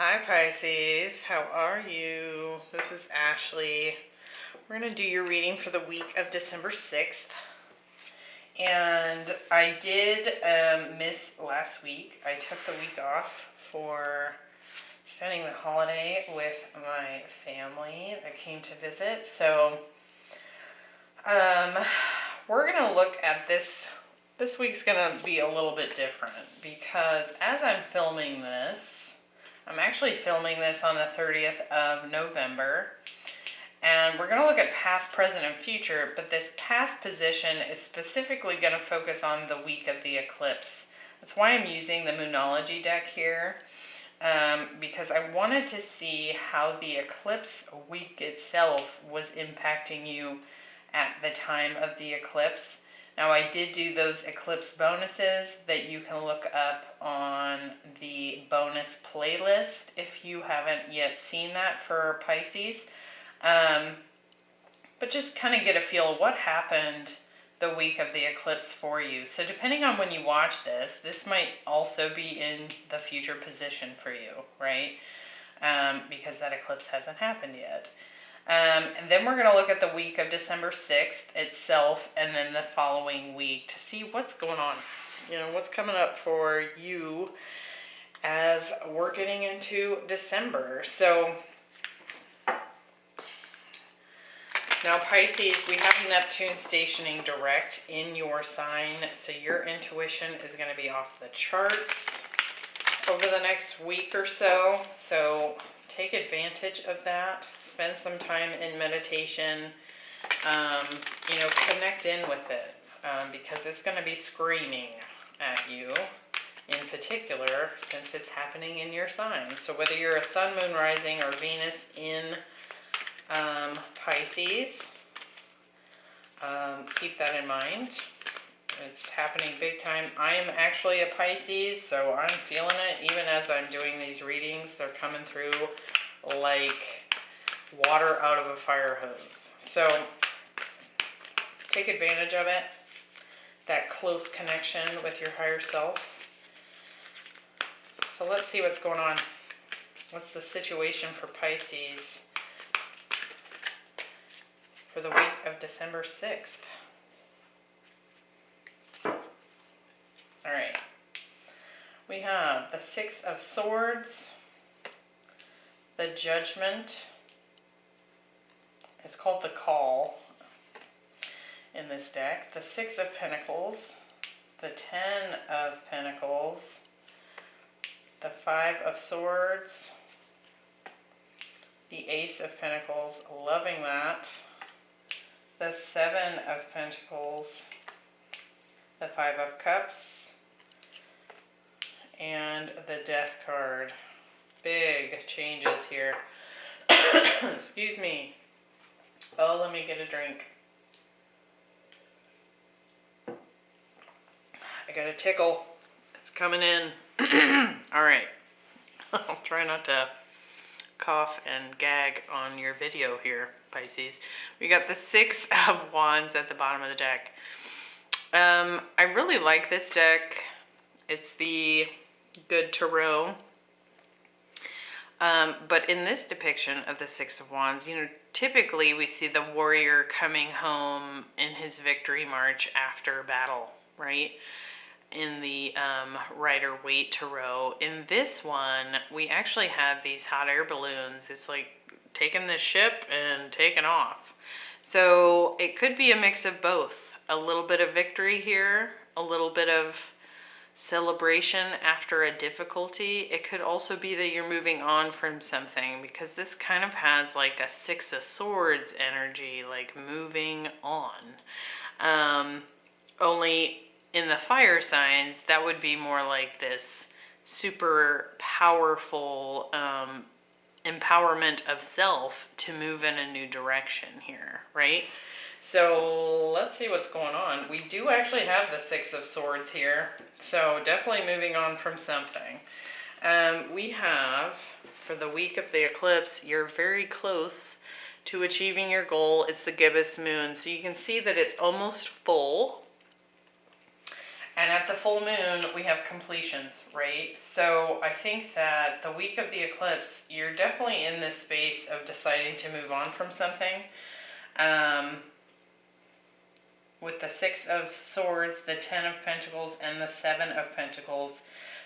Hi Pisces, how are you? This is Ashley. We're going to do your reading for the week of December 6th. And I did miss last week. I took the week off for spending the holiday with my family that came to visit. So we're going to look at this. This week's going to be a little bit different because as I'm filming this, I'm actually filming this on the 30th of November, and we're going to look at past, present, and future, but this past position is specifically going to focus on the week of the eclipse. That's why I'm using the Moonology deck here, because I wanted to see how the eclipse week itself was impacting you at the time of the eclipse. Now, I did do those eclipse bonuses that you can look up on the bonus playlist if you haven't yet seen that for Pisces. But just kind of get a feel of what happened the week of the eclipse for you. So depending on when you watch this, this might also be in the future position for you, right? Because that eclipse hasn't happened yet. And then we're going to look at the week of December 6th itself and then the following week to see what's going on. You know, what's coming up for you as we're getting into December. So now Pisces, we have Neptune stationing direct in your sign. So your intuition is going to be off the charts over the next week or so. So take advantage of that. Spend some time in meditation. Connect in with it because it's going to be screaming at you in particular since it's happening in your sign. So whether you're a sun, moon, rising, or Venus in Pisces, keep that in mind. It's happening big time. I am actually a Pisces, so I'm feeling it. Even as I'm doing these readings, they're coming through like water out of a fire hose. So take advantage of it, that close connection with your higher self. So let's see what's going on. What's the situation for Pisces for the week of December 6th? All right. We have the Six of Swords, the Judgment. It's called the Call in this deck. The Six of Pentacles, the Ten of Pentacles, the Five of Swords, the Ace of Pentacles, loving that, the Seven of Pentacles, the Five of Cups, and the Death card. Big changes here. Excuse me. Oh, let me get a drink. I got a tickle. It's coming in. All right. I'll try not to cough and gag on your video here, Pisces. We got the Six of Wands at the bottom of the deck. I really like this deck. It's the Good Tarot. But in this depiction of the Six of Wands, typically we see the warrior coming home in his victory march after battle, right? In the Rider-Waite Tarot. In this one, we actually have these hot air balloons. It's like taking the ship and taking off. So it could be a mix of both. A little bit of victory here, a little bit of celebration after a difficulty. It could also be that you're moving on from something because this kind of has like a Six of Swords energy, like moving on. Only in the fire signs, that would be more like this super powerful empowerment of self to move in a new direction here, right? So let's see what's going on. We do actually have the Six of Swords here, so definitely moving on from something. We have, for the week of the eclipse, you're very close to achieving your goal. It's the gibbous moon, so you can see that it's almost full. And at the full moon, we have completions, right? So I think that the week of the eclipse, you're definitely in this space of deciding to move on from something. With the Six of Swords, the Ten of Pentacles, and the Seven of Pentacles,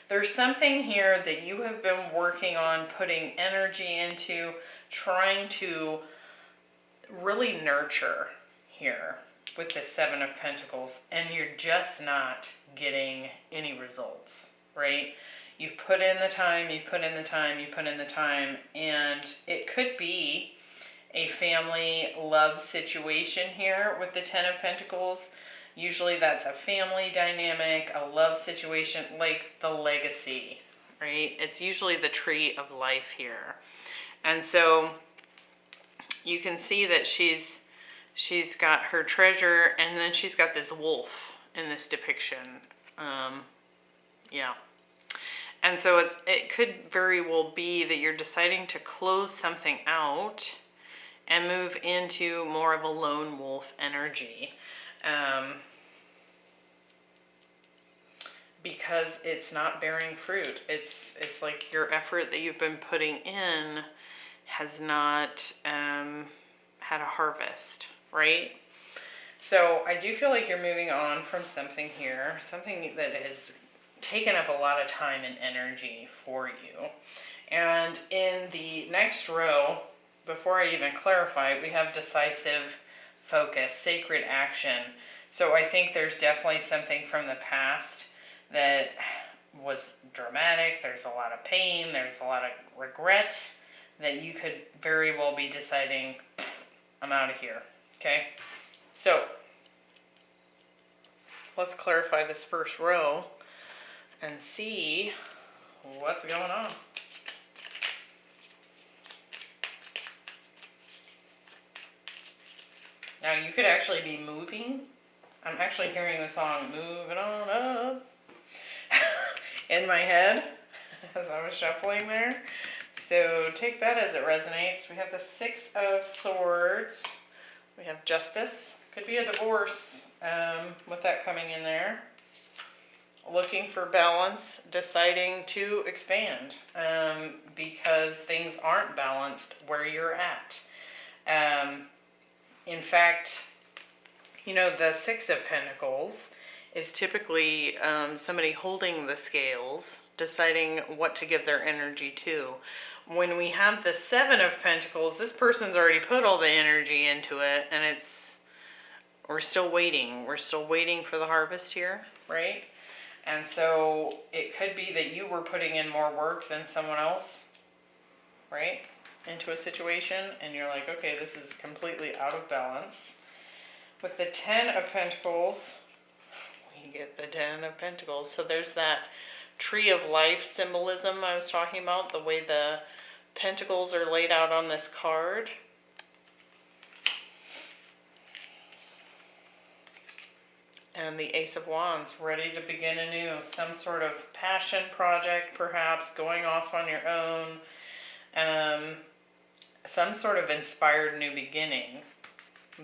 there's something here that you have been working on, putting energy into, trying to really nurture here with the Seven of Pentacles, and you're just not getting any results, right? You've put in the time, you put in the time, you put in the time, and it could be a family love situation here with the Ten of Pentacles. Usually that's a family dynamic, a love situation, like the legacy, right? It's usually the tree of life here. And so you can see that she's got her treasure, and then she's got this wolf in this depiction. Yeah. And so it could very well be that you're deciding to close something out and move into more of a lone wolf energy. Because it's not bearing fruit. It's like your effort that you've been putting in has not had a harvest, right? So I do feel like you're moving on from something here, something that has taken up a lot of time and energy for you. And in the next row, before I even clarify, we have decisive focus, sacred action. So I think there's definitely something from the past that was dramatic. There's a lot of pain. There's a lot of regret that you could very well be deciding, I'm out of here. Okay? So let's clarify this first row and see what's going on. Now you could actually be moving. I'm actually hearing the song Moving On Up in my head as I was shuffling there. So take that as it resonates. We have the Six of Swords. We have Justice. Could be a divorce with that coming in there. Looking for balance, deciding to expand because things aren't balanced where you're at. In fact, you know, the Six of Pentacles is typically somebody holding the scales, deciding what to give their energy to. When we have the Seven of Pentacles, this person's already put all the energy into it, and we're still waiting. We're still waiting for the harvest here, right? And so it could be that you were putting in more work than someone else, right? Into a situation, and you're like, okay, this is completely out of balance. With the Ten of Pentacles, we get the Ten of Pentacles. So there's that tree of life symbolism I was talking about, the way the pentacles are laid out on this card. And the Ace of Wands, ready to begin anew. Some sort of passion project, perhaps, going off on your own. Some sort of inspired new beginning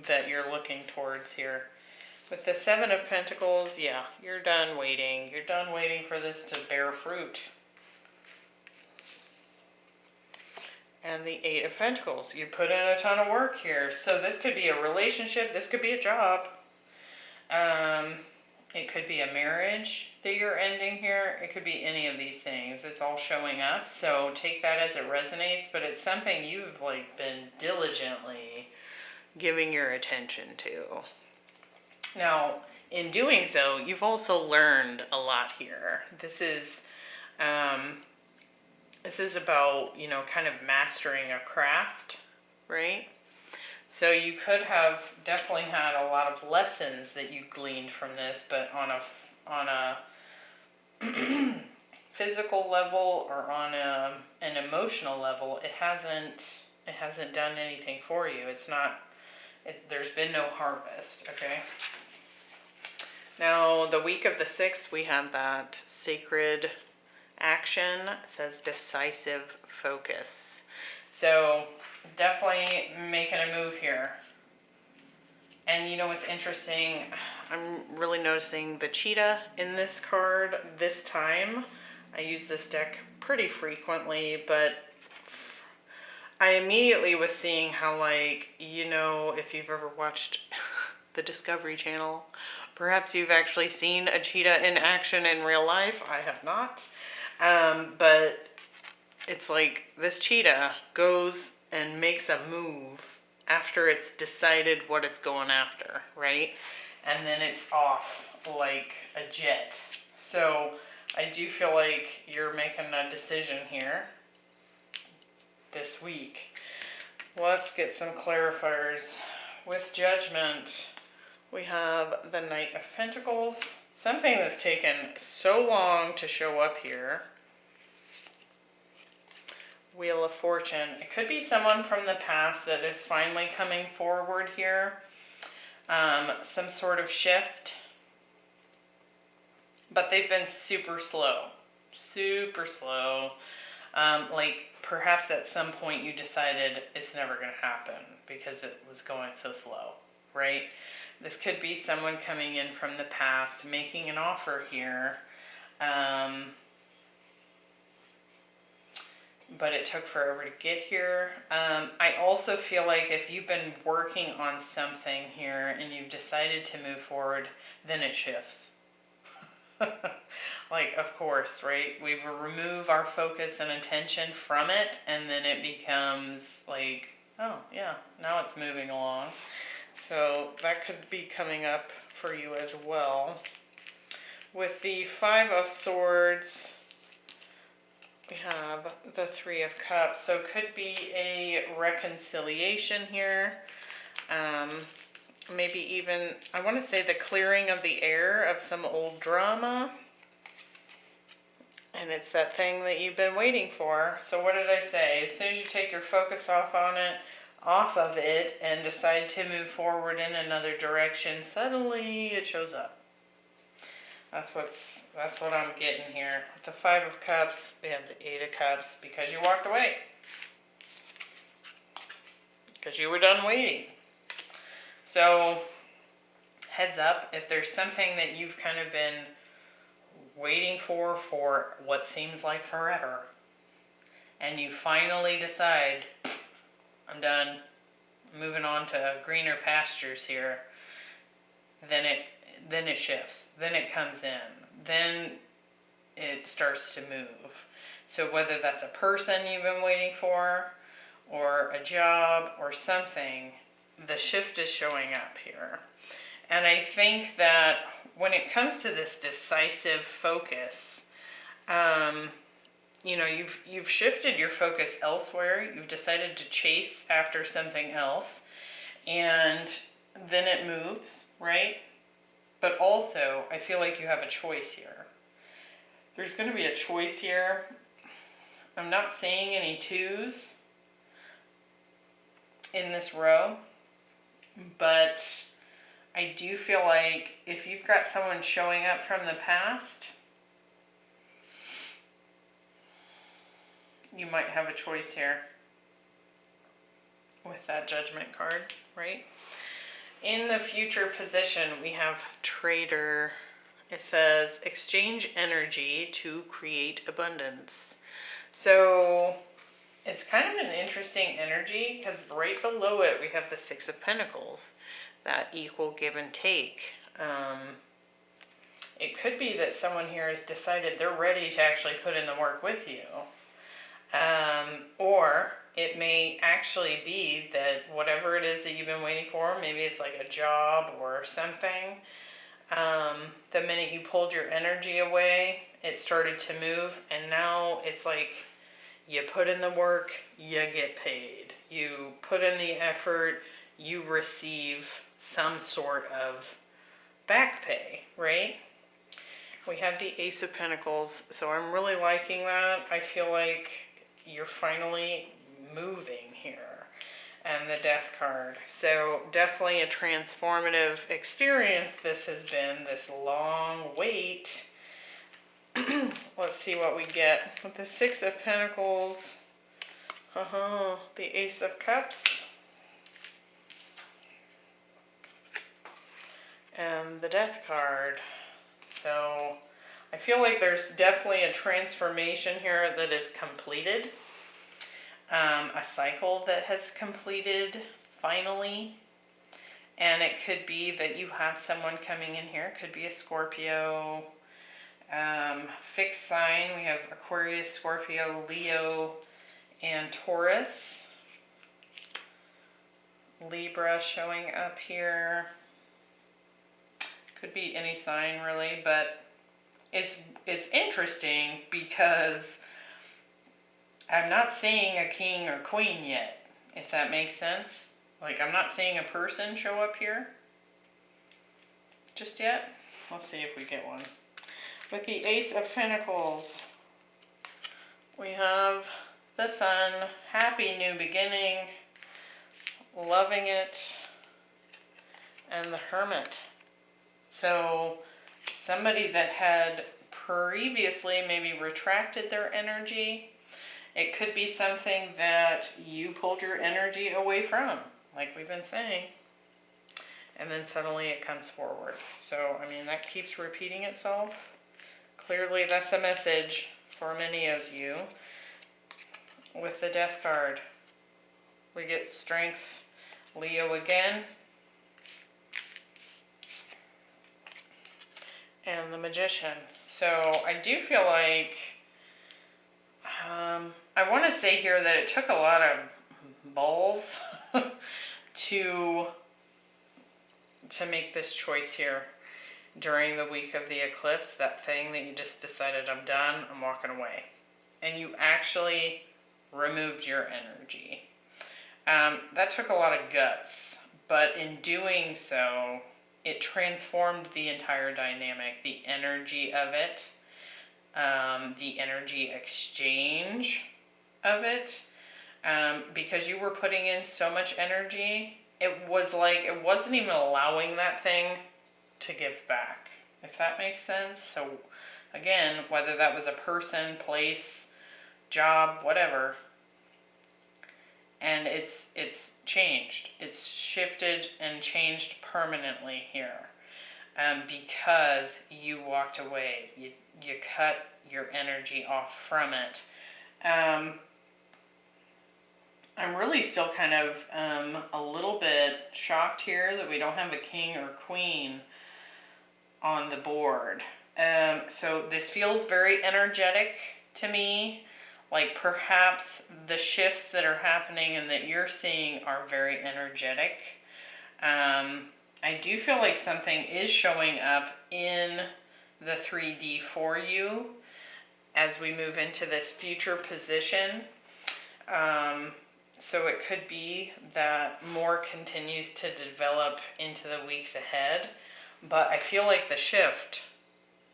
that you're looking towards here. With the Seven of Pentacles, yeah, you're done waiting. You're done waiting for this to bear fruit. And the Eight of Pentacles, you put in a ton of work here. So this could be a relationship, this could be a job. It could be a marriage that you're ending here. It could be any of these things. It's all showing up. So take that as it resonates, but it's something you've like been diligently giving your attention to. Now, in doing so, you've also learned a lot here. This is about, you know, kind of mastering a craft, right? So you could have definitely had a lot of lessons that you gleaned from this, but on a physical level or on an emotional level, it hasn't done anything for you. There's been no harvest, okay? Now, the week of the 6th, we have that sacred action. It says decisive focus. So definitely making a move here. And you know what's interesting? I'm really noticing the cheetah in this card this time. I use this deck pretty frequently, but I immediately was seeing how, like, you know, if you've ever watched the Discovery Channel, perhaps you've actually seen a cheetah in action in real life. I have not. But it's like this cheetah goes and makes a move after it's decided what it's going after, right? And then it's off like a jet. So I do feel like you're making a decision here this week. Let's get some clarifiers. With Judgment, we have the Knight of Pentacles. Something that's taken so long to show up here. Wheel of Fortune. It could be someone from the past that is finally coming forward here. Some sort of shift. But they've been super slow. Super slow. Like perhaps at some point you decided it's never going to happen because it was going so slow, right? This could be someone coming in from the past, making an offer here. But it took forever to get here. I also feel like if you've been working on something here and you've decided to move forward, then it shifts. Like, of course, right? We remove our focus and attention from it, and then it becomes like, oh, yeah, now it's moving along. So that could be coming up for you as well. With the Five of Swords, we have the Three of Cups, so could be a reconciliation here. Maybe even, I want to say the clearing of the air of some old drama. And it's that thing that you've been waiting for. So what did I say? As soon as you take your focus off of it, and decide to move forward in another direction, suddenly it shows up. That's what I'm getting here. With the Five of Cups, we have the Eight of Cups because you walked away. Because you were done waiting. So, heads up, if there's something that you've kind of been waiting for what seems like forever, and you finally decide, I'm done, moving on to greener pastures here, then it shifts, then it comes in, then it starts to move. So whether that's a person you've been waiting for, or a job, or something, the shift is showing up here. And I think that when it comes to this decisive focus, you know, you've shifted your focus elsewhere. You've decided to chase after something else, and then it moves, right? But also, I feel like you have a choice here. There's going to be a choice here. I'm not seeing any twos in this row, but I do feel like if you've got someone showing up from the past, you might have a choice here with that Judgment card, right? In the future position, we have Trader. It says, exchange energy to create abundance. So it's kind of an interesting energy because right below it, we have the Six of Pentacles, that equal give and take. It could be that someone here has decided they're ready to actually put in the work with you. Or it may actually be that whatever it is that you've been waiting for, maybe it's like a job or something, the minute you pulled your energy away, it started to move, and now it's like you put in the work, you get paid. You put in the effort, you receive some sort of back pay, right? We have the Ace of Pentacles, so I'm really liking that. I feel like you're finally moving here. And the Death card. So definitely a transformative experience this has been, this long wait. Let's see what we get. With the Six of Pentacles, the Ace of Cups, and the Death card. So I feel like there's definitely a transformation here that is completed. A cycle that has completed finally. And it could be that you have someone coming in here. It could be a Scorpio. Fixed sign. We have Aquarius, Scorpio, Leo, and Taurus. Libra showing up here. Could be any sign really, but it's interesting because I'm not seeing a king or queen yet, if that makes sense. Like, I'm not seeing a person show up here just yet. Let's see if we get one. With the Ace of Pentacles, we have the Sun, happy new beginning, loving it, and the Hermit. So somebody that had previously maybe retracted their energy, it could be something that you pulled your energy away from, like we've been saying, and then suddenly it comes forward. So, I mean, that keeps repeating itself. Clearly, that's a message for many of you. With the Death card, we get Strength, Leo again, and the Magician. So I do feel like, I want to say here that it took a lot of balls to make this choice here during the week of the eclipse, that thing that you just decided, I'm done, I'm walking away. And you actually removed your energy. That took a lot of guts, but in doing so, it transformed the entire dynamic, the energy of it, the energy exchange of it, because you were putting in so much energy. It was like, it wasn't even allowing that thing to give back, if that makes sense. So again, whether that was a person, place, job, whatever, and it's changed. It's shifted and changed permanently here, because you walked away. You cut your energy off from it. I'm really still kind of a little bit shocked here that we don't have a king or queen on the board. So this feels very energetic to me. Like perhaps the shifts that are happening and that you're seeing are very energetic. I do feel like something is showing up in the 3D for you as we move into this future position. So it could be that more continues to develop into the weeks ahead. But I feel like the shift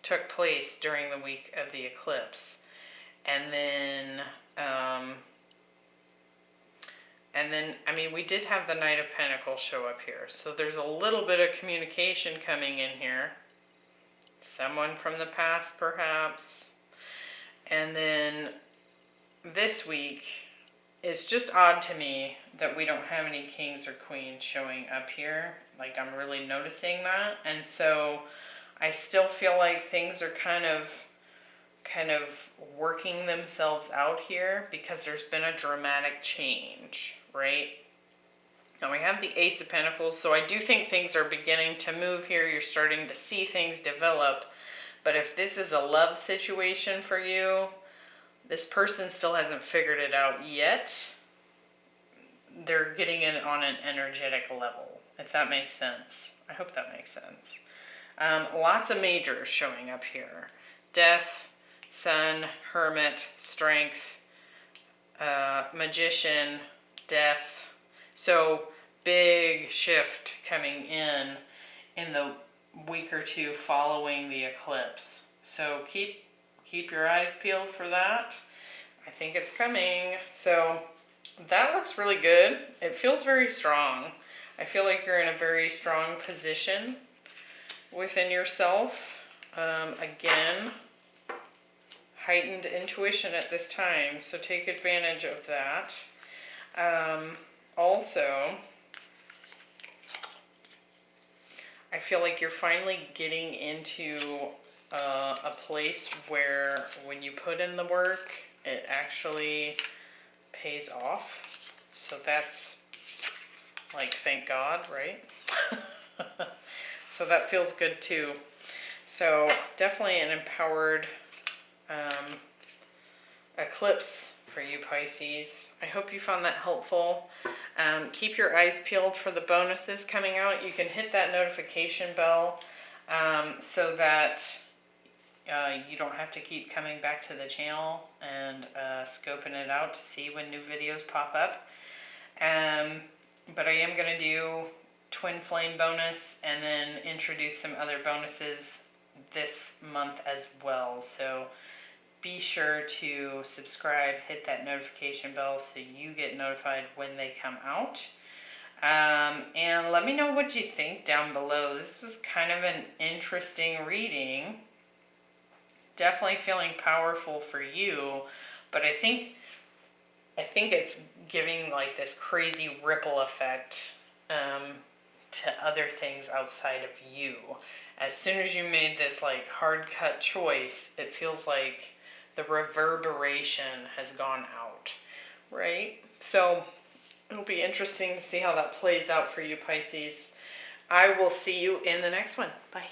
took place during the week of the eclipse. And then, I mean, we did have the Knight of Pentacles show up here. So there's a little bit of communication coming in here. Someone from the past, perhaps. And then this week, it's just odd to me that we don't have any kings or queens showing up here. Like, I'm really noticing that. And so I still feel like things are kind of working themselves out here because there's been a dramatic change, right? Now we have the Ace of Pentacles, so I do think things are beginning to move here. You're starting to see things develop. But if this is a love situation for you, this person still hasn't figured it out yet. They're getting in on an energetic level, if that makes sense. I hope that makes sense. Lots of majors showing up here. Death, Sun, Hermit, Strength, Magician, Death. So big shift coming in the week or two following the eclipse. So keep your eyes peeled for that. I think it's coming. So that looks really good. It feels very strong. I feel like you're in a very strong position within yourself. Again, heightened intuition at this time, so take advantage of that. Also, I feel like you're finally getting into a place where when you put in the work, it actually pays off. So that's like, thank God, right? So that feels good too. So definitely an empowered eclipse for you, Pisces. I hope you found that helpful. Keep your eyes peeled for the bonuses coming out. You can hit that notification bell so that you don't have to keep coming back to the channel and scoping it out to see when new videos pop up. But I am going to do Twin Flame bonus and then introduce some other bonuses this month as well. So be sure to subscribe, hit that notification bell so you get notified when they come out. And let me know what you think down below. This was kind of an interesting reading. Definitely feeling powerful for you, but I think it's giving like this crazy ripple effect to other things outside of you. As soon as you made this like hard cut choice, it feels like the reverberation has gone out, right? So it'll be interesting to see how that plays out for you, Pisces. I will see you in the next one. Bye.